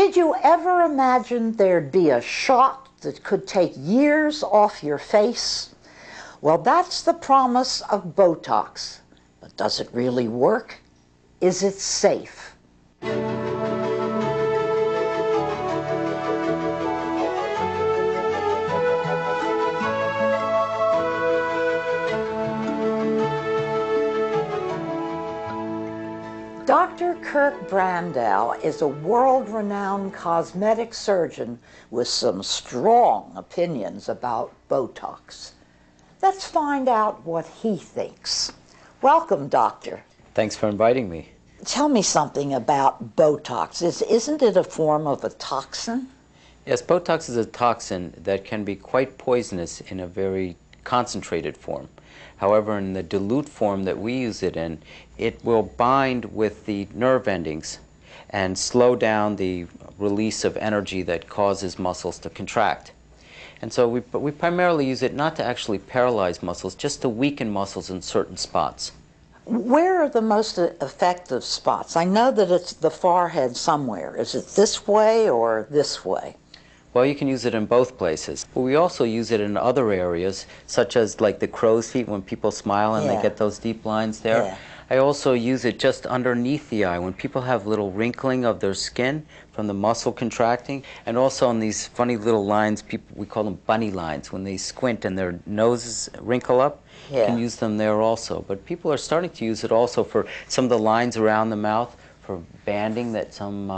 Did you ever imagine there'd be a shot that could take years off your face? Well, that's the promise of Botox. But does it really work? Is it safe? Dr. Brandow is a world-renowned cosmetic surgeon with some strong opinions about Botox. Let's find out what he thinks. Welcome, Doctor. Thanks for inviting me. Tell me something about Botox. Isn't it a form of a toxin? Yes, Botox is a toxin that can be quite poisonous in a very concentrated form. However, in the dilute form that we use it in, it will bind with the nerve endings and slow down the release of energy that causes muscles to contract. And so we primarily use it not to actually paralyze muscles, just to weaken muscles in certain spots. Where are the most effective spots? I know that it's the forehead somewhere. Is it this way or this way? Well, you can use it in both places. But we also use it in other areas, such as like the crow's feet when people smile and they get those deep lines there. Yeah. I also use it just underneath the eye when people have little wrinkling of their skin from the muscle contracting, and also on these funny little lines, we call them bunny lines, when they squint and their noses wrinkle up. You can use them there also. But people are starting to use it also for some of the lines around the mouth, for banding that some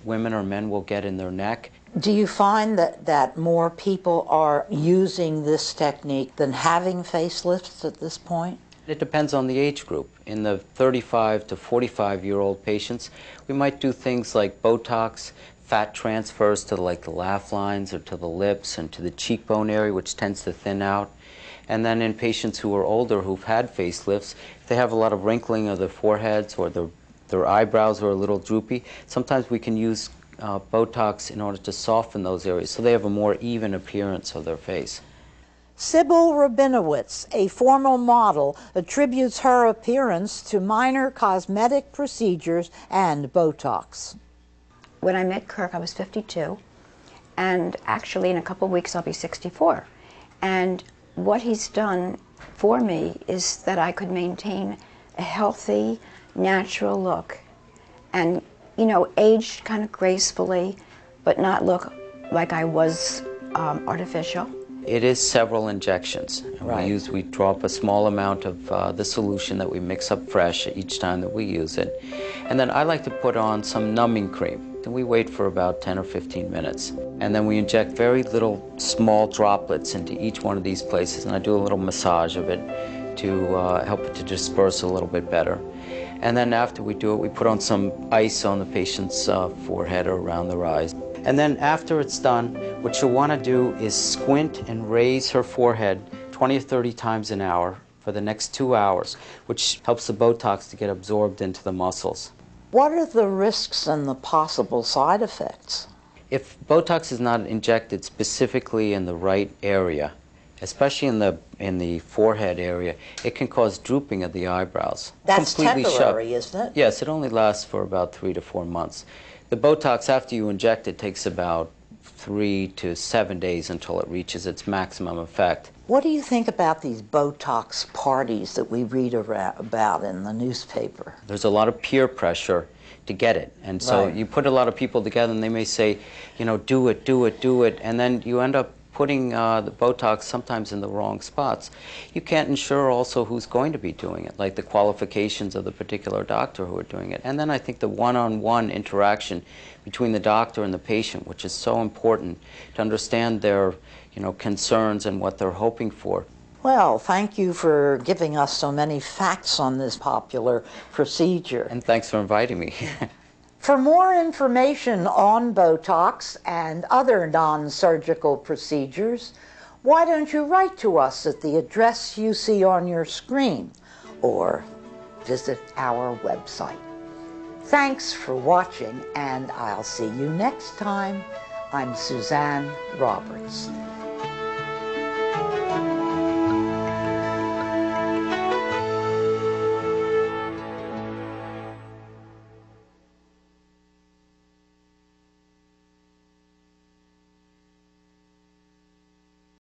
women or men will get in their neck. Do you find that more people are using this technique than having facelifts at this point? It depends on the age group. In the 35 to 45-year-old patients, we might do things like Botox, fat transfers to like the laugh lines or to the lips and to the cheekbone area, which tends to thin out. And then in patients who are older who've had facelifts, if they have a lot of wrinkling of their foreheads or their eyebrows are a little droopy, sometimes we can use Botox in order to soften those areas so they have a more even appearance of their face. Sybil Rabinowitz, a former model, attributes her appearance to minor cosmetic procedures and Botox. When I met Kirk, I was 52, and actually in a couple of weeks I'll be 64. And what he's done for me is that I could maintain a healthy, natural look and, you know, age kind of gracefully, but not look like I was artificial. It is several injections. Right. We drop a small amount of the solution that we mix up fresh each time that we use it. And then I like to put on some numbing cream. And we wait for about 10 or 15 minutes. And then we inject very little small droplets into each one of these places. And I do a little massage of it to help it to disperse a little bit better. And then after we do it, we put on some ice on the patient's forehead or around their eyes. And then after it's done, what you'll want to do is squint and raise her forehead 20 or 30 times an hour for the next 2 hours, which helps the Botox to get absorbed into the muscles. What are the risks and the possible side effects? If Botox is not injected specifically in the right area, especially in the forehead area, it can cause drooping of the eyebrows. That's completely temporary, shut. isn't it? Yes, it only lasts for about 3 to 4 months. The Botox, after you inject it, takes about 3 to 7 days until it reaches its maximum effect. What do you think about these Botox parties that we read about in the newspaper? There's a lot of peer pressure to get it. And so you put a lot of people together and they may say, you know, do it, do it, do it. And then you end up putting the Botox sometimes in the wrong spots. You can't ensure also who's going to be doing it, like the qualifications of the particular doctor who are doing it. And then I think the one-on-one interaction between the doctor and the patient, which is so important to understand their, you know, concerns and what they're hoping for. Well, thank you for giving us so many facts on this popular procedure. And thanks for inviting me. For more information on Botox and other non-surgical procedures, why don't you write to us at the address you see on your screen or visit our website. Thanks for watching, and I'll see you next time. I'm Suzanne Roberts.